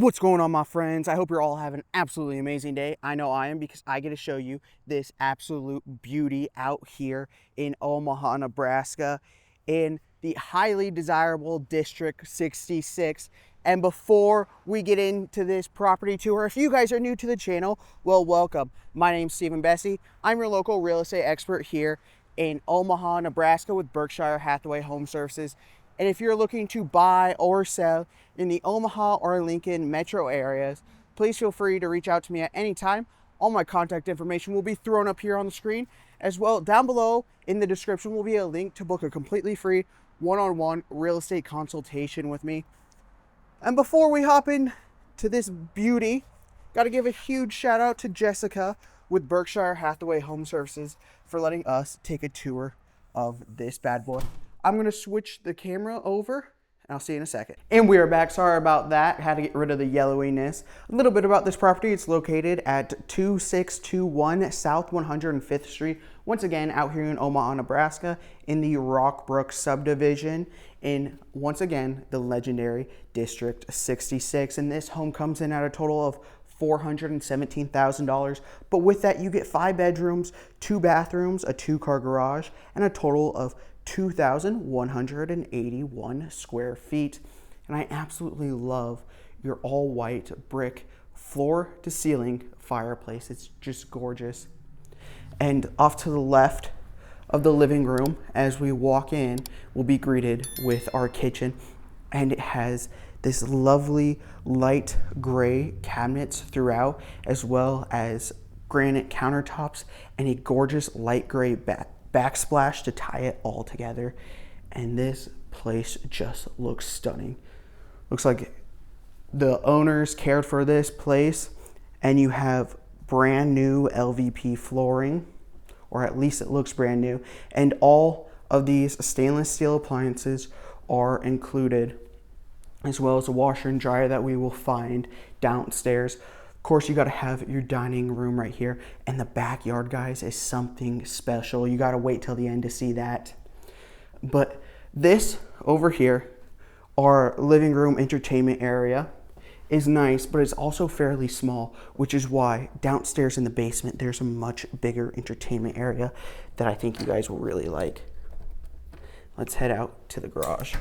What's going on, my friends? I hope you're all having an absolutely amazing day. I know I am, because I get to show you this absolute beauty out here in Omaha, Nebraska, in the highly desirable District 66. And before we get into this property tour, if you guys are new to the channel, well, welcome. My name's Stephen Bessie. I'm your local real estate expert here in Omaha, Nebraska with Berkshire Hathaway Home Services. And if you're looking to buy or sell in the Omaha or Lincoln metro areas, please feel free to reach out to me at any time. All my contact information will be thrown up here on the screen. As well, down below in the description will be a link to book a completely free one-on-one real estate consultation with me. And before we hop in to this beauty, got to give a huge shout out to Jessica with Berkshire Hathaway Home Services for letting us take a tour of this bad boy. I'm going to switch the camera over, and I'll see you in a second. And we are back. Sorry about that. Had to get rid of the yellowiness. A little bit about this property. It's located at 2621 South 105th Street. Once again, out here in Omaha, Nebraska, in the Rockbrook subdivision, in, once again, the legendary District 66. And this home comes in at a total of $417,000. But with that, you get 5 bedrooms, 2 bathrooms, a 2-car garage, and a total of 2,181 square feet. And I absolutely love your all white brick floor to ceiling fireplace. It's just gorgeous. And off to the left of the living room, as we walk in, we'll be greeted with our kitchen. And it has this lovely light gray cabinets throughout, as well as granite countertops and a gorgeous light gray backsplash to tie it all together. And this place just looks stunning. Looks like the owners cared for this place. And you have brand new LVP flooring, or at least it looks brand new. And all of these stainless steel appliances are included, as well as a washer and dryer that we will find downstairs. Of course, you got to have your dining room right here, and the backyard, guys, is something special. You got to wait till the end to see that. But this over here, our living room entertainment area, is nice, but it's also fairly small, which is why downstairs in the basement, there's a much bigger entertainment area that I think you guys will really like. Let's head out to the garage.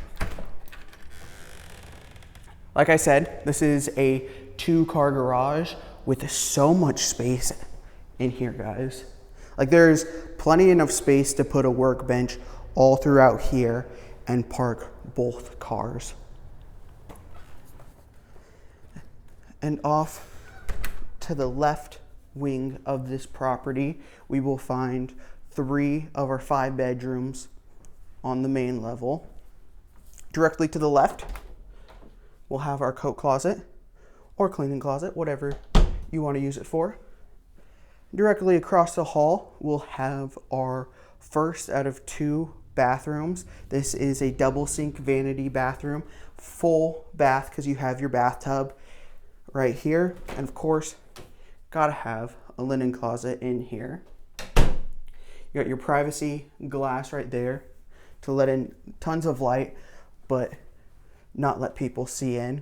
Like I said, this is a 2-car garage with so much space in here, guys. Like, there's plenty enough space to put a workbench all throughout here and park both cars. And off to the left wing of this property, we will find 3 of our 5 bedrooms on the main level. Directly to the left, we'll have our coat closet or cleaning closet, whatever you want to use it for. Directly across the hall, we'll have our first out of 2 bathrooms. This is a double sink vanity bathroom, full bath, because you have your bathtub right here. And of course, gotta have a linen closet in here. You got your privacy glass right there to let in tons of light, but not let people see in.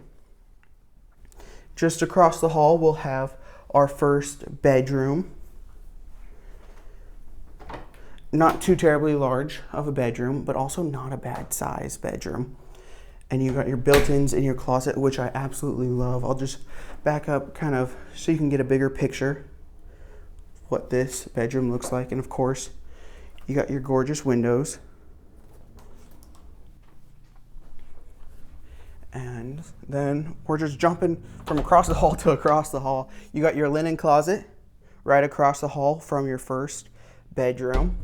Just across the hall, we'll have our first bedroom. Not too terribly large of a bedroom, but also not a bad size bedroom. And you got your built-ins in your closet, which I absolutely love. I'll just back up kind of so you can get a bigger picture of what this bedroom looks like. And of course, you got your gorgeous windows. And then we're just jumping from across the hall to across the hall. You got your linen closet right across the hall from your first bedroom.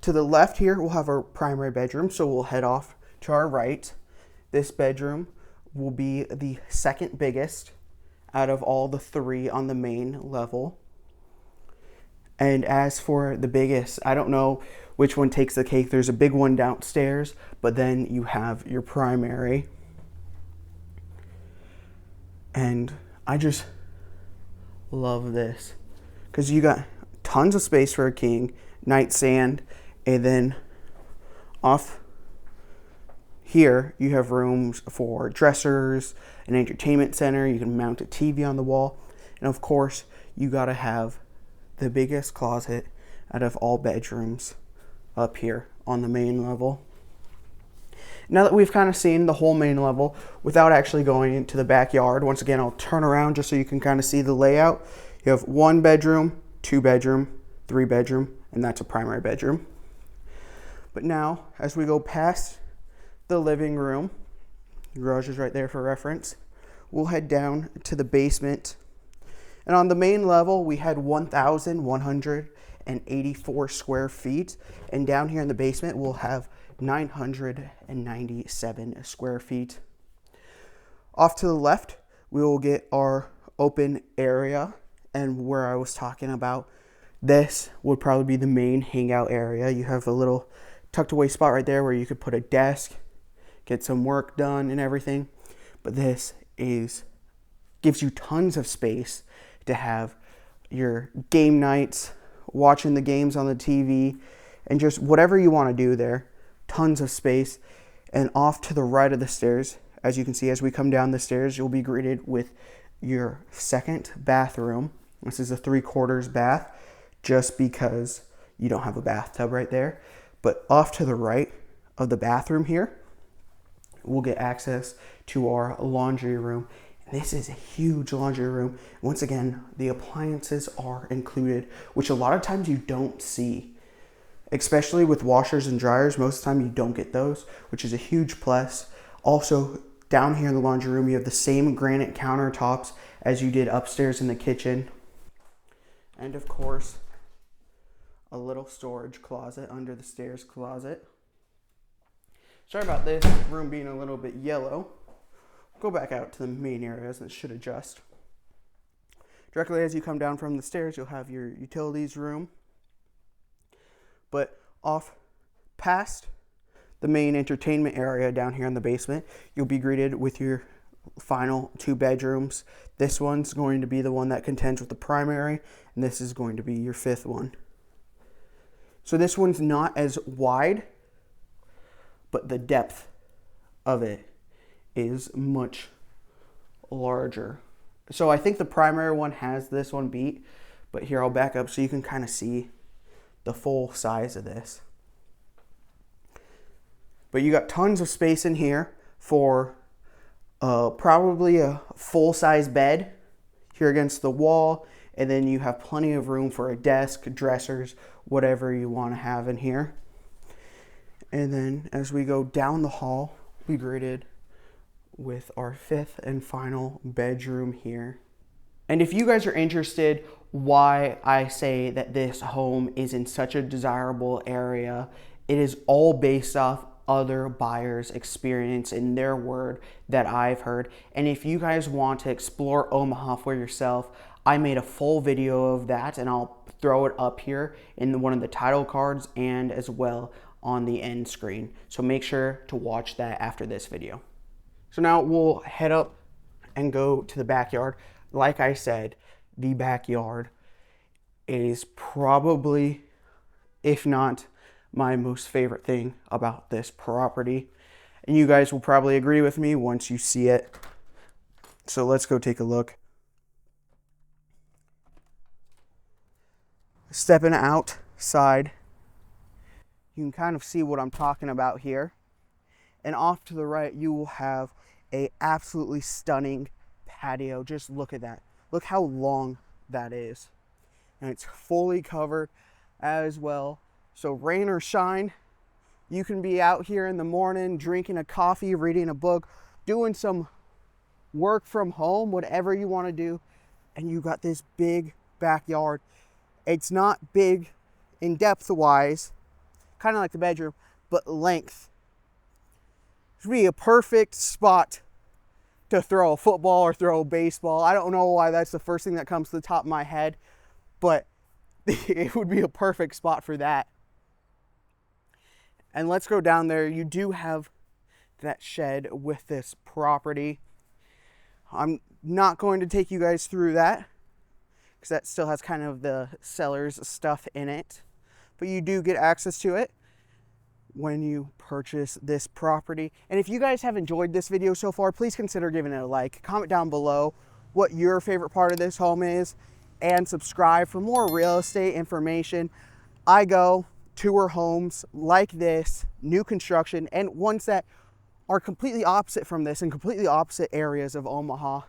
To the left here, we'll have our primary bedroom, so we'll head off to our right. This bedroom will be the second biggest out of all the 3 on the main level. And as for the biggest, I don't know which one takes the cake. There's a big one downstairs, but then you have your primary. And I just love this because you got tons of space for a king, nightstand, and then off here you have rooms for dressers an entertainment center. You can mount a TV on the wall. And of course, you gotta have the biggest closet out of all bedrooms up here on the main level. Now that we've kind of seen the whole main level without actually going into the backyard, once again, I'll turn around just so you can kind of see the layout. You have 1 bedroom, 2 bedroom, 3 bedroom, and that's a primary bedroom. But now, as we go past the living room, the garage is right there for reference, we'll head down to the basement. And on the main level, we had 1,184 square feet. And down here in the basement, we'll have 997 square feet. Off to the left, we will get our open area, and where I was talking about, this would probably be the main hangout area. You have a little tucked away spot right there where you could put a desk, get some work done and everything. But this gives you tons of space to have your game nights, watching the games on the TV, and just whatever you want to do there. Tons of space. And off to the right of the stairs, as you can see, as we come down the stairs, you'll be greeted with your second bathroom. This is a 3/4 bath, just because you don't have a bathtub right there. But off to the right of the bathroom here, we'll get access to our laundry room. This is a huge laundry room. Once again, the appliances are included, which a lot of times you don't see. Especially with washers and dryers, most of the time you don't get those, which is a huge plus. Also, down here in the laundry room, you have the same granite countertops as you did upstairs in the kitchen. And of course, a little storage closet under the stairs closet. Sorry about this room being a little bit yellow. Go back out to the main areas and it should adjust. Directly as you come down from the stairs, you'll have your utilities room. But off past the main entertainment area down here in the basement, you'll be greeted with your final 2 bedrooms. This one's going to be the one that contends with the primary, and this is going to be your 5th one. So this one's not as wide, but the depth of it is much larger. So I think the primary one has this one beat, but here I'll back up so you can kind of see the full size of this. But you got tons of space in here for probably a full-size bed here against the wall, and then you have plenty of room for a desk, dressers, whatever you want to have in here. And then as we go down the hall, we greeted with our 5th and final bedroom here. And if you guys are interested why I say that this home is in such a desirable area, it is all based off other buyers' experience in their word that I've heard. And if you guys want to explore Omaha for yourself, I made a full video of that, and I'll throw it up here in one of the title cards and as well on the end screen. So make sure to watch that after this video. So now we'll head up and go to the backyard. Like I said, the backyard is probably, if not my most favorite thing about this property. And you guys will probably agree with me once you see it. So let's go take a look. Stepping outside, you can kind of see what I'm talking about here. And off to the right, you will have a absolutely stunning patio. Just look at that. Look how long that is. And it's fully covered as well. So rain or shine, you can be out here in the morning drinking a coffee, reading a book, doing some work from home, whatever you want to do. And you got this big backyard. It's not big in depth wise, kind of like the bedroom, but length. This would be a perfect spot to throw a football or throw a baseball. I don't know why that's the first thing that comes to the top of my head, but it would be a perfect spot for that. And let's go down there. You do have that shed with this property. I'm not going to take you guys through that because that still has kind of the seller's stuff in it, but you do get access to it. when you purchase this property. And if you guys have enjoyed this video so far, please consider giving it a like. Comment down below what your favorite part of this home is, and subscribe for more real estate information. I go tour homes like this, new construction, and ones that are completely opposite from this in completely opposite areas of Omaha,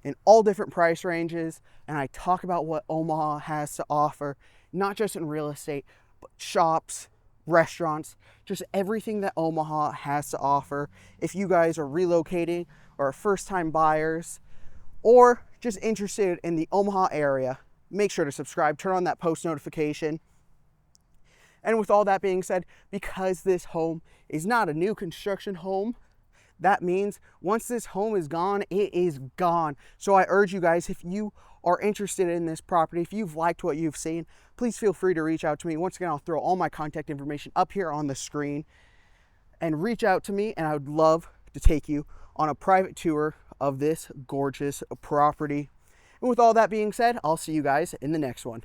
in all different price ranges. And I talk about what Omaha has to offer, not just in real estate, but shops, restaurants, just everything that Omaha has to offer. If you guys are relocating or are first-time buyers or just interested in the Omaha area, make sure to subscribe, turn on that post notification. And with all that being said, because this home is not a new construction home, that means once this home is gone, it is gone. So I urge you guys, if you are interested in this property, if you've liked what you've seen, please feel free to reach out to me. Once again, I'll throw all my contact information up here on the screen, and reach out to me, and I would love to take you on a private tour of this gorgeous property. And with all that being said, I'll see you guys in the next one.